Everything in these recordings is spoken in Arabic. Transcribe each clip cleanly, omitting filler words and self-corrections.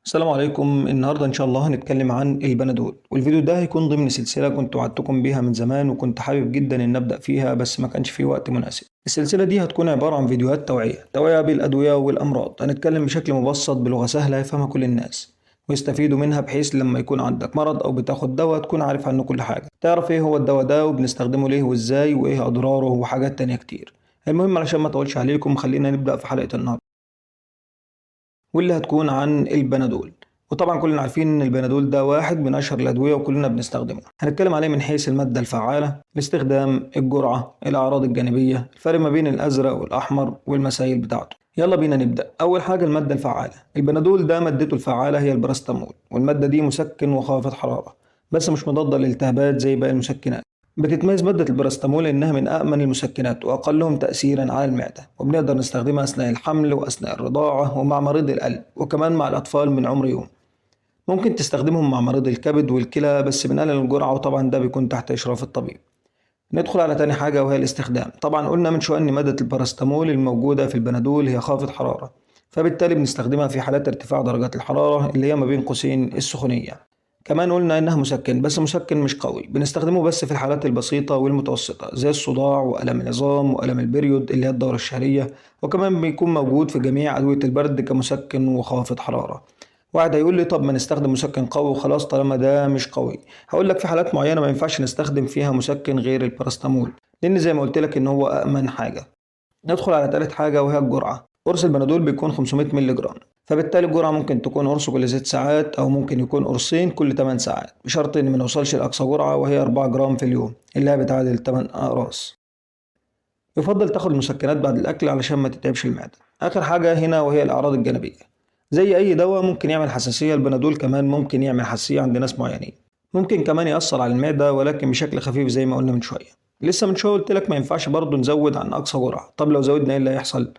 السلام عليكم. النهاردة إن شاء الله هنتكلم عن البنادول، والفيديو ده هيكون ضمن سلسلة كنت وعدتكم بيها من زمان، وكنت حابب جدا إن أبدأ فيها بس ما كانش في وقت مناسب. السلسلة دي هتكون عبارة عن فيديوهات توعية بالأدوية والأمراض. هنتكلم بشكل مبسط بلغة سهلة يفهمها كل الناس ويستفيدوا منها، بحيث لما يكون عندك مرض أو بتاخد دواء تكون عارف عنه كل حاجة، تعرف إيه هو الدواء ده وبنستخدمه ليه وإزاي وإيه أضراره وحاجات تانية كتير. المهم علشان ما أطولش عليكم خلينا نبدأ في حلقة النهاردة، واللي هتكون عن البنادول. وطبعا كلنا عارفين ان البنادول ده واحد من اشهر الادويه وكلنا بنستخدمه. هنتكلم عليه من حيث الماده الفعاله، الاستخدام، الجرعه، الاعراض الجانبيه، الفرق ما بين الازرق والاحمر والمسائل بتاعته. يلا بينا نبدا. اول حاجه الماده الفعاله. البنادول ده مادته الفعاله هي البراستامول، والماده دي مسكن وخافض حراره، بس مش مضاده للالتهابات زي باقي المسكنات. بتتميز مادة البراستامول إنها من أأمن المسكنات وأقلهم تأثيرا على المعدة، وبنقدر نستخدمها أثناء الحمل وأثناء الرضاعة ومع مريض القلب وكمان مع الأطفال من عمر يوم. ممكن تستخدمهم مع مريض الكبد والكلى بس بنقلل الجرعة، وطبعا ده بيكون تحت إشراف الطبيب. ندخل على تاني حاجة وهي الاستخدام. طبعا قلنا من شوية إن مادة البراستامول الموجودة في البنادول هي خافض حرارة، فبالتالي بنستخدمها في حالات ارتفاع درجات الحرارة اللي هي ما بين قوسين السخونية. كمان قلنا إنها مسكن، بس مسكن مش قوي، بنستخدمه بس في الحالات البسيطة والمتوسطة زي الصداع وألم العظام وألم البريود اللي هي الدورة الشهرية، وكمان بيكون موجود في جميع أدوية البرد كمسكن وخافض حرارة. واحد هيقول لي طب ما نستخدم مسكن قوي وخلاص طالما ده مش قوي. هقول لك في حالات معينة ما ينفعش نستخدم فيها مسكن غير الباراسيتامول، لأن زي ما قلت لك إن هو أأمن حاجة. ندخل على تالت حاجة وهي الجرعة. قرص البنادول بيكون 500 مللي جرام، فبالتالي الجرعة ممكن تكون قرص كل 6 ساعات أو ممكن يكون قرصين كل 8 ساعات، بشرط إن ما نوصلش لأقصى جرعة وهي 4 جرام في اليوم اللي هي بتعادل 8 أقراص. يفضل تاخد المسكنات بعد الأكل علشان ما تتعبش المعدة. آخر حاجة هنا وهي الأعراض الجانبية. زي أي دواء ممكن يعمل حساسية، البنادول كمان ممكن يعمل حساسية عند ناس معينين. ممكن كمان يأثر على المعدة ولكن بشكل خفيف زي ما قلنا من شوية. لسه من شوية قلت لك ما ينفعش برضه نزود عن أقصى جرعة. طب لو زودنا إيه اللي هيحصل؟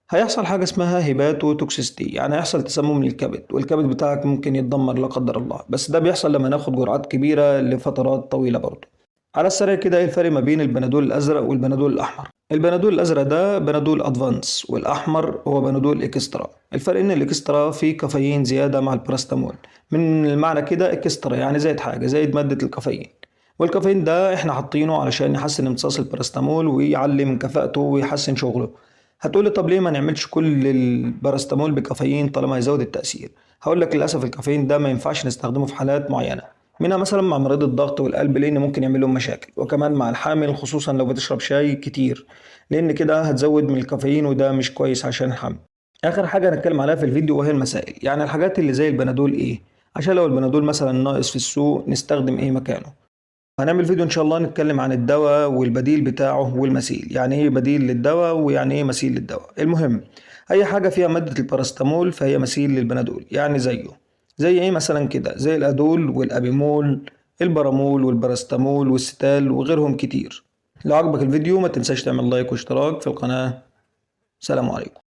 هيحصل حاجة اسمها هيباتو توكسيستي، يعني هيحصل تسمم للكبد، والكبد بتاعك ممكن يتدمر لا قدر الله. بس ده بيحصل لما ناخد جرعات كبيرة لفترات طويلة برضه. على السريع كده ايه الفرق ما بين البنادول الازرق والبنادول الاحمر؟ البنادول الازرق ده بنادول ادفانس، والاحمر هو بنادول اكسترا. الفرق ان الاكسترا فيه كافيين زياده مع البراستامول. من المعنى كده اكسترا يعني زايد حاجه، زايد ماده الكافيين. والكافيين ده احنا حاطينه علشان يحسن امتصاص البراستامول ويعلي من كفاءته ويحسن شغله. هتقولي طب ليه ما نعملش كل البراستامول بكافيين طالما يزود التأثير؟ هقول لك للأسف الكافيين ده ما ينفعش نستخدمه في حالات معينة، منها مثلا مع مريض الضغط والقلب لأن ممكن يعمل لهم مشاكل، وكمان مع الحامل خصوصا لو بتشرب شاي كتير، لأن كده هتزود من الكافيين وده مش كويس عشان الحمل. آخر حاجة هنتكلم عليها في الفيديو وهي المسائل، يعني الحاجات اللي زي البنادول إيه، عشان لو البنادول مثلا ناقص في السوق نستخدم إيه مكانه. هنعمل فيديو ان شاء الله نتكلم عن الدواء والبديل بتاعه والمثيل، يعني ايه بديل للدواء ويعني ايه مثيل للدواء. المهم اي حاجة فيها مادة الباراسيتامول فهي مثيل للبنادول، يعني زيه. زي ايه مثلا كده؟ زي الادول والابيمول، البرامول والباراسيتامول والستال وغيرهم كتير. لو عجبك الفيديو ما تنساش تعمل لايك واشتراك في القناة. سلام عليكم.